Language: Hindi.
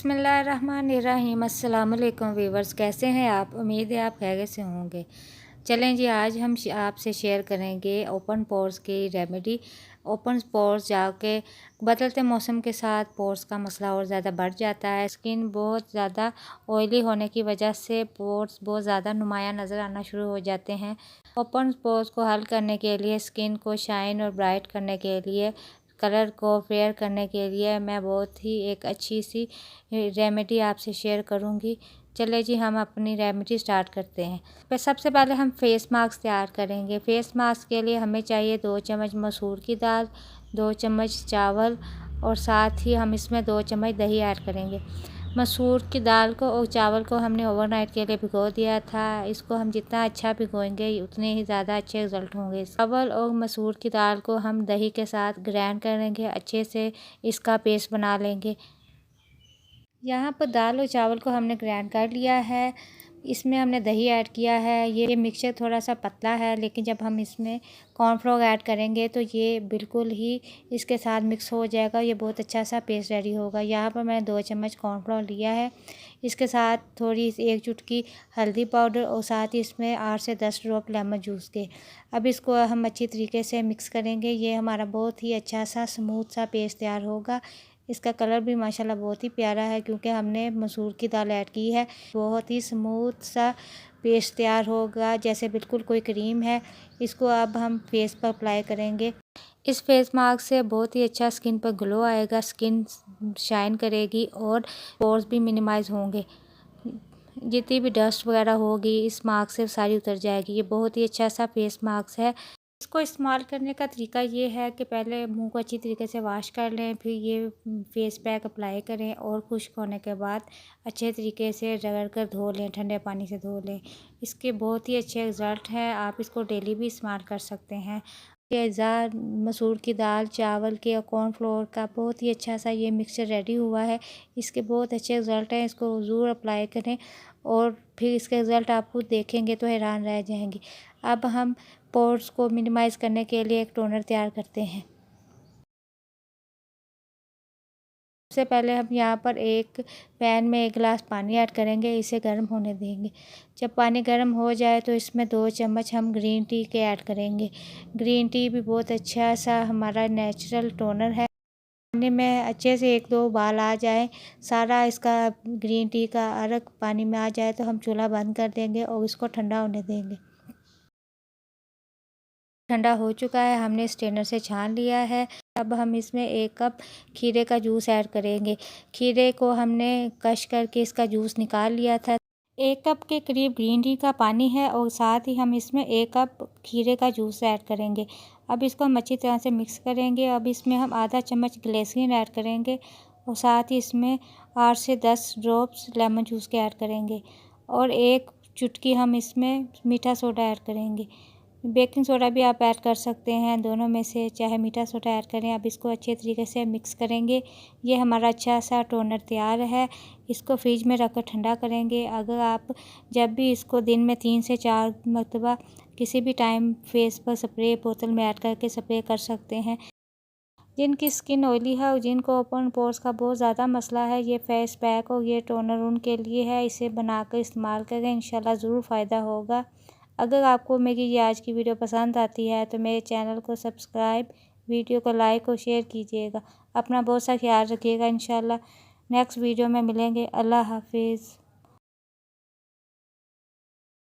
बिस्मिल्लाहिर्रहमानिर्रहीम। अस्सलाम वालेकुम वीवर्स, कैसे हैं आप? उम्मीद है आप खैरियत से होंगे। चलें जी, आज हम आपसे शेयर करेंगे ओपन पोर्स की रेमेडी। ओपन पोर्स जाके बदलते मौसम के साथ पोर्स का मसला और ज़्यादा बढ़ जाता है। स्किन बहुत ज़्यादा ऑयली होने की वजह से पोर्स बहुत ज़्यादा नुमाया नज़र आना शुरू हो जाते हैं। ओपन पोर्स को हल करने के लिए, स्किन को शाइन और ब्राइट करने के लिए, कलर को फेयर करने के लिए मैं बहुत ही एक अच्छी सी रेमेडी आपसे शेयर करूंगी। चले जी, हम अपनी रेमेडी स्टार्ट करते हैं। पर सबसे पहले हम फेस मास्क तैयार करेंगे। फेस मास्क के लिए हमें चाहिए 2 चम्मच मसूर की दाल, 2 चम्मच चावल और साथ ही हम इसमें 2 चम्मच दही ऐड करेंगे। मसूर की दाल को और चावल को हमने ओवरनाइट के लिए भिगो दिया था। इसको हम जितना अच्छा भिगोएंगे उतने ही ज़्यादा अच्छे रिज़ल्ट होंगे। चावल और मसूर की दाल को हम दही के साथ ग्राइंड करेंगे, अच्छे से इसका पेस्ट बना लेंगे। यहाँ पर दाल और चावल को हमने ग्राइंड कर लिया है। इसमें हमने दही ऐड किया है। ये मिक्सचर थोड़ा सा पतला है, लेकिन जब हम इसमें कॉर्नफ्लोर ऐड करेंगे तो ये बिल्कुल ही इसके साथ मिक्स हो जाएगा। ये बहुत अच्छा सा पेस्ट रेडी होगा। यहाँ पर मैंने 2 चम्मच कॉर्नफ्लोर लिया है। इसके साथ थोड़ी 1 चुटकी हल्दी पाउडर और साथ ही इसमें 8 से 10 ड्रॉप लेमन जूस के। अब इसको हम अच्छी तरीके से मिक्स करेंगे। ये हमारा बहुत ही अच्छा सा स्मूथ सा पेस्ट तैयार होगा। इसका कलर भी माशाल्लाह बहुत ही प्यारा है, क्योंकि हमने मसूर की दाल ऐड की है। बहुत ही स्मूथ सा पेस्ट तैयार होगा, जैसे बिल्कुल कोई क्रीम है। इसको अब हम फेस पर अप्लाई करेंगे। इस फेस मास्क से बहुत ही अच्छा स्किन पर ग्लो आएगा, स्किन शाइन करेगी और पोर्स भी मिनिमाइज़ होंगे। जितनी भी डस्ट वगैरह होगी इस मास्क से सारी उतर जाएगी। ये बहुत ही अच्छा सा फेस मास्क है। इसको इस्तेमाल करने का तरीका ये है कि पहले मुंह को अच्छी तरीके से वॉश कर लें, फिर ये फेस पैक अप्लाई करें और खुश्क होने के बाद अच्छे तरीके से रगड़ कर धो लें, ठंडे पानी से धो लें। इसके बहुत ही अच्छे रिज़ल्ट हैं। आप इसको डेली भी इस्तेमाल कर सकते हैं। ये अज़ा मसूर की दाल, चावल के और कॉर्नफ्लोर का बहुत ही अच्छा सा ये मिक्सचर रेडी हुआ है। इसके बहुत अच्छे रिज़ल्ट हैं। इसको ज़रूर अप्लाई करें और फिर इसके रिज़ल्ट आप खुद देखेंगे तो हैरान रह जाएंगे। अब हम पोर्स को मिनिमाइज़ करने के लिए एक टोनर तैयार करते हैं। सबसे पहले हम यहाँ पर एक पैन में 1 गिलास पानी ऐड करेंगे, इसे गर्म होने देंगे। जब पानी गर्म हो जाए तो इसमें 2 चम्मच हम ग्रीन टी के ऐड करेंगे। ग्रीन टी भी बहुत अच्छा सा हमारा नेचुरल टोनर है। पानी में अच्छे से 1-2 उबाल आ जाए, सारा इसका ग्रीन टी का अर्क पानी में आ जाए तो हम चूल्हा बंद कर देंगे और इसको ठंडा होने देंगे। ठंडा हो चुका है, हमने स्ट्रेनर से छान लिया है। अब हम इसमें 1 कप खीरे का जूस ऐड करेंगे। खीरे को हमने कश करके इसका जूस निकाल लिया था। 1 कप के करीब ग्रीन टी का पानी है और साथ ही हम इसमें 1 कप खीरे का जूस ऐड करेंगे। अब इसको हम अच्छी तरह से मिक्स करेंगे। अब इसमें हम आधा चम्मच ग्लिसरीन ऐड करेंगे और साथ ही इसमें 8 से 10 ड्रॉप्स लेमन जूस के ऐड करेंगे और 1 चुटकी हम इसमें मीठा सोडा ऐड करेंगे। बेकिंग सोडा भी आप ऐड कर सकते हैं, दोनों में से चाहे मीठा सोडा ऐड करें। अब इसको अच्छे तरीके से मिक्स करेंगे। ये हमारा अच्छा सा टोनर तैयार है। इसको फ्रिज में रखकर ठंडा करेंगे। अगर आप जब भी इसको दिन में 3 से 4 मरतबा किसी भी टाइम फेस पर स्प्रे बोतल में ऐड करके स्प्रे कर सकते हैं। जिनकी स्किन ऑयली है और जिनको ओपन पोर्स का बहुत ज़्यादा मसला है, ये फेस पैक और ये टोनर उनके लिए है। इसे बनाकर इस्तेमाल करें, इंशाल्लाह ज़रूर फ़ायदा होगा। अगर आपको मेरी ये आज की वीडियो पसंद आती है तो मेरे चैनल को सब्सक्राइब, वीडियो को लाइक और शेयर कीजिएगा। अपना बहुत सा ख्याल रखिएगा। इंशाल्लाह नेक्स्ट वीडियो में मिलेंगे। अल्लाह हाफिज़।